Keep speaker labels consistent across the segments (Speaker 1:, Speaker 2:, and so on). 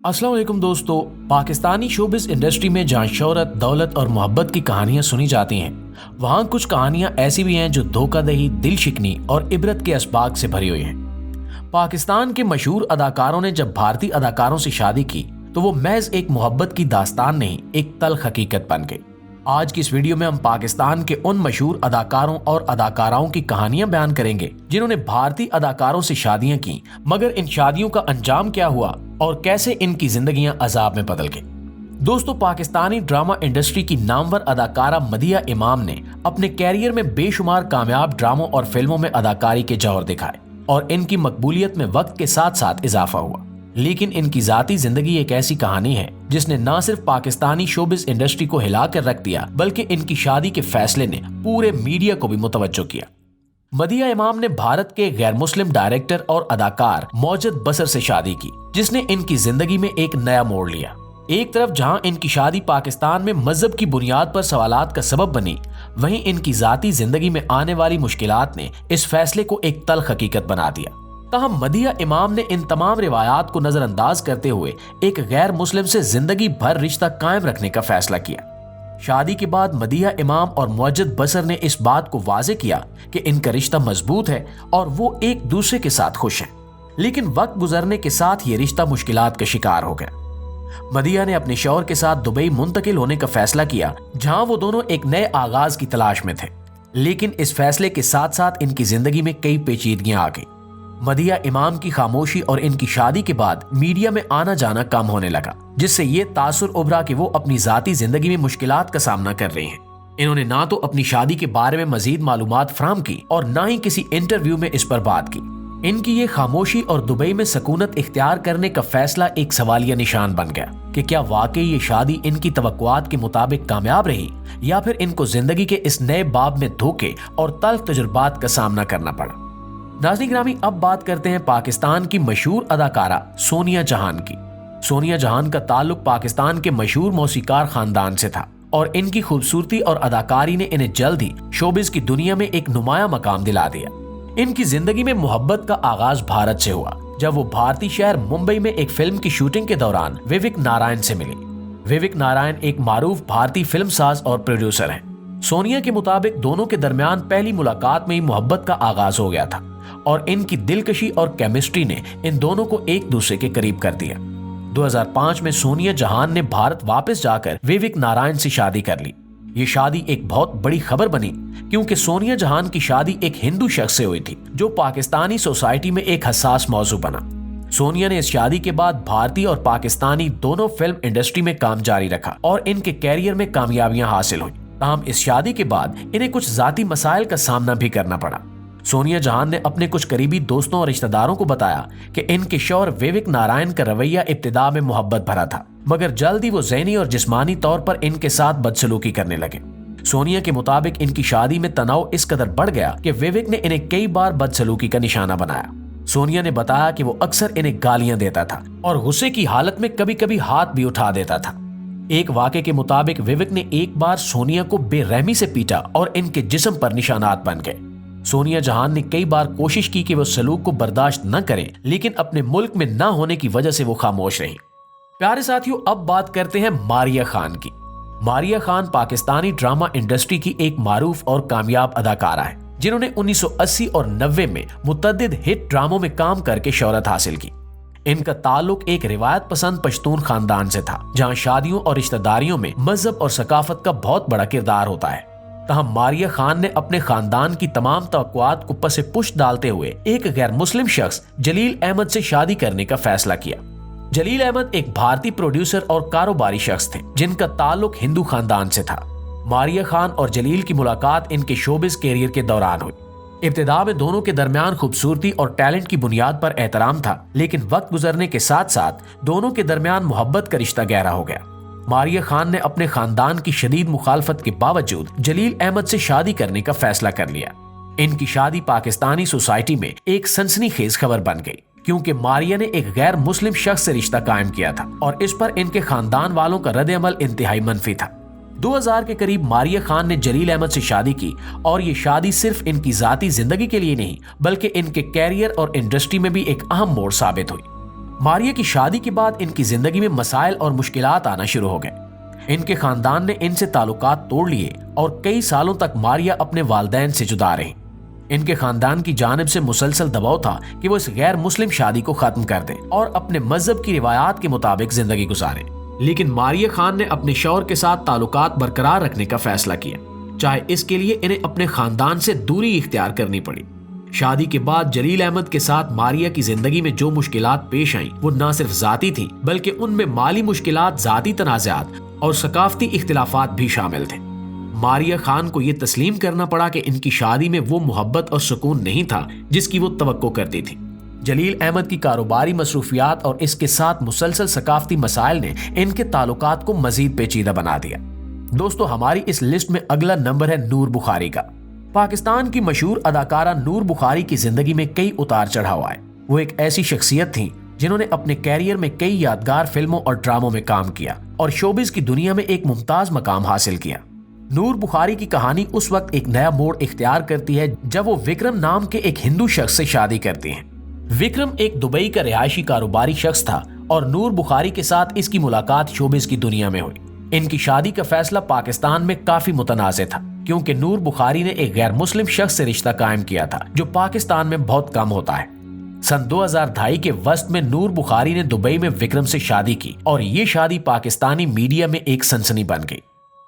Speaker 1: अस्सलाम वालेकुम दोस्तों। पाकिस्तानी शोबिस इंडस्ट्री में जहां शोहरत, दौलत और मोहब्बत की कहानियां सुनी जाती हैं, वहां कुछ कहानियां ऐसी भी हैं जो धोखाधड़ी, दिल शिकनी और इबरत के असबाक से भरी हुई हैं। पाकिस्तान के मशहूर अदाकारों ने जब भारतीय अदाकारों से शादी की तो वो महज एक मोहब्बत की दास्तान नहीं, एक तल्ख हकीकत बन गई। आज की इस वीडियो में हम पाकिस्तान के उन मशहूर अदाकारों और अदाकाराओं की कहानियां बयान करेंगे जिन्होंने भारतीय अदाकारों से शादियां की, मगर इन शादियों का अंजाम क्या हुआ और कैसे इनकी जिंदगियां अजाब में बदल गई। दोस्तों, पाकिस्तानी ड्रामा इंडस्ट्री की नामवर अदाकारा मदिया इमाम ने अपने कैरियर में बेशुमार कामयाब ड्रामों और फिल्मों में अदाकारी के जौहर दिखाए और इनकी मकबूलियत में वक्त के साथ साथ इजाफा हुआ। लेकिन इनकी जाती जिंदगी एक ऐसी कहानी है जिसने न सिर्फ पाकिस्तानी शोबिस इंडस्ट्री को हिला कर रख दिया, बल्कि इनकी शादी के फैसले ने पूरे मीडिया को भी मुतवज्जो किया। मदिया इमाम ने भारत के गैर मुस्लिम डायरेक्टर और अदाकार मौजद बसर से शादी की, जिसने इनकी जिंदगी में एक नया मोड़ लिया। एक तरफ जहां इनकी शादी पाकिस्तान में मजहब की बुनियाद पर सवालात का सबब बनी, वहीं इनकी जाती जिंदगी में आने वाली मुश्किलात ने इस फैसले को एक तल्ख हकीकत बना दिया। तहम मदिया इमाम ने इन तमाम रिवायात को नजरअंदाज करते हुए एक गैर मुस्लिम से जिंदगी भर रिश्ता कायम रखने का फैसला किया। शादी के बाद मदिया इमाम और मौजद बसर ने इस बात को वाजे किया कि इनका रिश्ता मजबूत है और वो एक दूसरे के साथ खुश हैं। लेकिन वक्त गुजरने के साथ ये रिश्ता मुश्किलात का शिकार हो गया। मदिया ने अपने शौहर के साथ दुबई मुंतकिल होने का फैसला किया, जहां वो दोनों एक नए आगाज की तलाश में थे। लेकिन इस फैसले के साथ साथ इनकी जिंदगी में कई पेचीदगियां आ गई। मदिया इमाम की खामोशी और इनकी शादी के बाद मीडिया में आना जाना कम होने लगा, जिससे ये तासुर उभरा कि वो अपनी जाती जिंदगी में मुश्किलात का सामना कर रही हैं। इन्होंने ना तो अपनी शादी के बारे में मजीद मालूमात फराहम की और ना ही किसी इंटरव्यू में इस पर बात की। इनकी ये खामोशी और दुबई में सकूनत इख्तियार करने का फैसला एक सवालिया निशान बन गया कि क्या वाकई ये शादी इनकी तवक्कुआत के मुताबिक कामयाब रही, या फिर इनको जिंदगी के इस नए बाब में धोखे और तल्ख तजुर्बात का सामना करना पड़ा। नाज़रीन ग्रामी, अब बात करते हैं पाकिस्तान की मशहूर अदाकारा सोनिया जहान की। सोनिया जहान का ताल्लुक पाकिस्तान के मशहूर मौसीकार खानदान से था और इनकी खूबसूरती और अदाकारी ने इन्हें जल्द ही शोबिस की दुनिया में एक नुमाया मकाम दिला दिया। इनकी जिंदगी में मोहब्बत का आगाज भारत से हुआ, जब वो भारतीय शहर मुंबई में एक फिल्म की शूटिंग के दौरान विवेक नारायण से मिली। विवेक नारायण एक मारूफ भारतीय फिल्म साज और प्रोड्यूसर हैं। सोनिया के मुताबिक दोनों के दरमियान पहली मुलाकात में ही मोहब्बत का आगाज हो गया था और इनकी दिलकशी और केमिस्ट्री ने इन दोनों को एक दूसरे के करीब कर दिया। 2005 में सोनिया जहान ने भारत वापस जाकर विवेक नारायण से शादी कर ली। ये शादी एक बहुत बड़ी खबर बनी, क्योंकि सोनिया जहान की शादी एक हिंदू शख्स से हुई थी, जो पाकिस्तानी सोसाइटी में एक हसास मौजू बना। सोनिया ने इस शादी के बाद भारतीय और पाकिस्तानी दोनों फिल्म इंडस्ट्री में काम जारी रखा और इनके कैरियर में कामयाबियां हासिल हुई। ताहम इस शादी के बाद इन्हें कुछ जाती मसाइल का सामना भी करना पड़ा। सोनिया जहान ने अपने कुछ करीबी दोस्तों और रिश्तेदारों को बताया कि इनके शौहर विवेक नारायण का रवैया इब्तिदा में मोहब्बत भरा था, मगर जल्द ही वो ज़हनी और जिस्मानी तौर पर इनके साथ बदसलूकी करने लगे। सोनिया के मुताबिक इनकी शादी में तनाव इस कदर बढ़ गया कि विवेक ने इन्हें कई बार बदसलूकी का निशाना बनाया। सोनिया ने बताया कि वो अक्सर इन्हें गालियां देता था और गुस्से की हालत में कभी कभी हाथ भी उठा देता था। एक वाक़े के मुताबिक विवेक ने एक बार सोनिया को बेरहमी से पीटा और इनके जिस्म पर निशानात बन गए। सोनिया जहान ने कई बार कोशिश की कि वो सलूक को बर्दाश्त न करें, लेकिन अपने मुल्क में न होने की वजह से वो खामोश रही। प्यारे साथियों, अब बात करते हैं मारिया खान की। मारिया खान पाकिस्तानी ड्रामा इंडस्ट्री की एक मारूफ और कामयाब अदाकारा है, जिन्होंने 1980 और 90 में मुतअद्दिद हिट ड्रामों में काम करके शोहरत हासिल की। इनका ताल्लुक एक रिवायत पसंद पश्तून खानदान से था, जहां शादियों और रिश्तेदारियों में मजहब और सकाफत का बहुत बड़ा किरदार होता है। तहम मारिया खान ने अपने खानदान की तमाम तवक्कुआत को पसे पुष्ट डालते हुए एक गैर मुस्लिम शख्स जलील अहमद से शादी करने का फैसला किया। जलील अहमद एक भारतीय प्रोड्यूसर और कारोबारी शख्स थे, जिनका ताल्लुक हिंदू खानदान से था। मारिया खान और जलील की मुलाकात इनके शोबिस कैरियर के दौरान हुई। इब्तिदा में दोनों के दरमियान खूबसूरती और टैलेंट की बुनियाद पर एहतराम था, लेकिन वक्त गुजरने के साथ साथ दोनों के दरमियान मोहब्बत का रिश्ता गहरा हो गया। मारिया खान ने अपने खानदान की शदीद मुखालफत के बावजूद जलील अहमद से शादी करने का फैसला कर लिया। इनकी शादी पाकिस्तानी सोसाइटी में एक सनसनीखेज खबर बन गई, क्योंकि मारिया ने एक गैर मुस्लिम शख्स से रिश्ता कायम किया था और इस पर इनके खानदान वालों का रद्द-ए-अमल इंतहाई मनफी था। 2000 के करीब मारिया खान ने जलील अहमद से शादी की और ये शादी सिर्फ इनकी जाती जिंदगी के लिए नहीं, बल्कि इनके कैरियर और इंडस्ट्री में भी एक अहम मोड़ साबित हुई। ماریہ کی شادی کے بعد ان کی زندگی میں مسائل اور مشکلات آنا شروع ہو گئے۔ ان کے خاندان نے ان سے تعلقات توڑ لیے اور کئی سالوں تک ماریہ اپنے والدین سے جدا رہی۔ ان کے خاندان کی جانب سے مسلسل دباؤ تھا کہ وہ اس غیر مسلم شادی کو ختم کر دیں اور اپنے مذہب کی روایات کے مطابق زندگی گزاریں، لیکن ماریہ خان نے اپنے شوہر کے ساتھ تعلقات برقرار رکھنے کا فیصلہ کیا، چاہے اس کے لیے انہیں اپنے خاندان سے دوری اختیار کرنی پڑی۔ شادی کے بعد جلیل احمد کے ساتھ ماریہ کی زندگی میں جو مشکلات پیش آئیں وہ نہ صرف ذاتی تھی بلکہ ان میں مالی مشکلات، ذاتی تنازعات اور ثقافتی اختلافات بھی شامل تھے۔ ماریہ خان کو یہ تسلیم کرنا پڑا کہ ان کی شادی میں وہ محبت اور سکون نہیں تھا جس کی وہ توقع کرتی تھی۔ جلیل احمد کی کاروباری مصروفیات اور اس کے ساتھ مسلسل ثقافتی مسائل نے ان کے تعلقات کو مزید پیچیدہ بنا دیا۔ دوستو، ہماری اس لسٹ میں اگلا نمبر ہے نور بخاری کا۔ پاکستان کی مشہور اداکارہ نور بخاری کی زندگی میں کئی اتار چڑھاؤ آئے۔ وہ ایک ایسی شخصیت تھیں جنہوں نے اپنے کیریئر میں کئی یادگار فلموں اور ڈراموں میں کام کیا اور شوبز کی دنیا میں ایک ممتاز مقام حاصل کیا۔ نور بخاری کی کہانی اس وقت ایک نیا موڑ اختیار کرتی ہے جب وہ وکرم نام کے ایک ہندو شخص سے شادی کرتی ہیں۔ وکرم ایک دبئی کا رہائشی کاروباری شخص تھا اور نور بخاری کے ساتھ اس کی ملاقات شوبز کی دنیا میں ہوئی۔ ان کی شادی کا فیصلہ پاکستان میں کافی متنازع تھا کیونکہ نور بخاری نے ایک غیر مسلم شخص سے رشتہ قائم کیا تھا جو پاکستان میں بہت کم ہوتا ہے۔ سن 2002 کے وسط میں نور بخاری نے دبئی میں وکرم سے شادی کی اور یہ شادی پاکستانی میڈیا میں ایک سنسنی بن گئی۔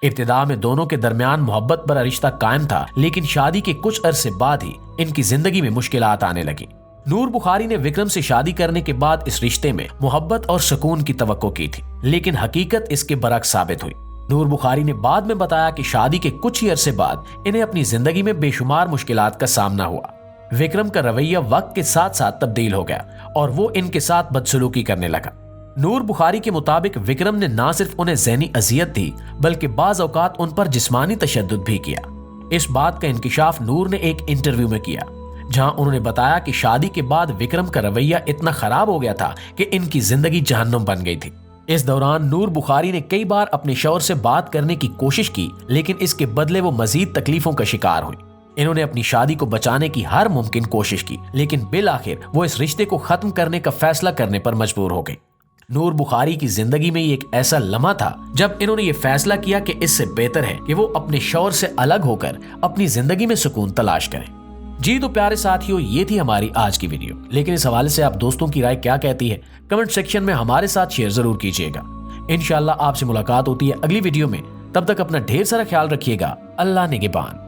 Speaker 1: ابتدا میں دونوں کے درمیان محبت بھرا رشتہ قائم تھا، لیکن شادی کے کچھ عرصے بعد ہی ان کی زندگی میں مشکلات آنے لگی۔ نور بخاری نے وکرم سے شادی کرنے کے بعد اس رشتے میں محبت اور سکون کی توقع کی تھی، لیکن حقیقت اس کے برعکس ثابت ہوئی۔ نور بخاری نے بعد میں بتایا کہ شادی کے کچھ ہی عرصے بعد انہیں اپنی زندگی میں بے شمار مشکلات کا سامنا ہوا۔ وکرم کا رویہ وقت کے ساتھ ساتھ تبدیل ہو گیا اور وہ ان کے ساتھ بدسلوکی کرنے لگا۔ نور بخاری کے مطابق وکرم نے نہ صرف انہیں ذہنی اذیت دی بلکہ بعض اوقات ان پر جسمانی تشدد بھی کیا۔ اس بات کا انکشاف نور نے ایک انٹرویو میں کیا جہاں انہوں نے بتایا کہ شادی کے بعد وکرم کا رویہ اتنا خراب ہو گیا تھا کہ ان کی زندگی جہنم بن گئی تھی۔ اس دوران نور بخاری نے کئی بار اپنے شوہر سے بات کرنے کی کوشش کی، لیکن اس کے بدلے وہ مزید تکلیفوں کا شکار ہوئی۔ انہوں نے اپنی شادی کو بچانے کی ہر ممکن کوشش کی، لیکن بالآخر وہ اس رشتے کو ختم کرنے کا فیصلہ کرنے پر مجبور ہو گئی۔ نور بخاری کی زندگی میں یہ ایک ایسا لمحہ تھا جب انہوں نے یہ فیصلہ کیا کہ اس سے بہتر ہے کہ وہ اپنے شوہر سے الگ ہو کر اپنی زندگی میں سکون تلاش کریں۔ جی تو پیارے ساتھیوں، یہ تھی ہماری آج کی ویڈیو، لیکن اس حوالے سے آپ دوستوں کی رائے کیا کہتی ہے کمنٹ سیکشن میں ہمارے ساتھ شیئر ضرور کیجیے گا۔ انشاءاللہ آپ سے ملاقات ہوتی ہے اگلی ویڈیو میں، تب تک اپنا ڈھیر سارا خیال رکھیے گا۔ اللہ نگہبان۔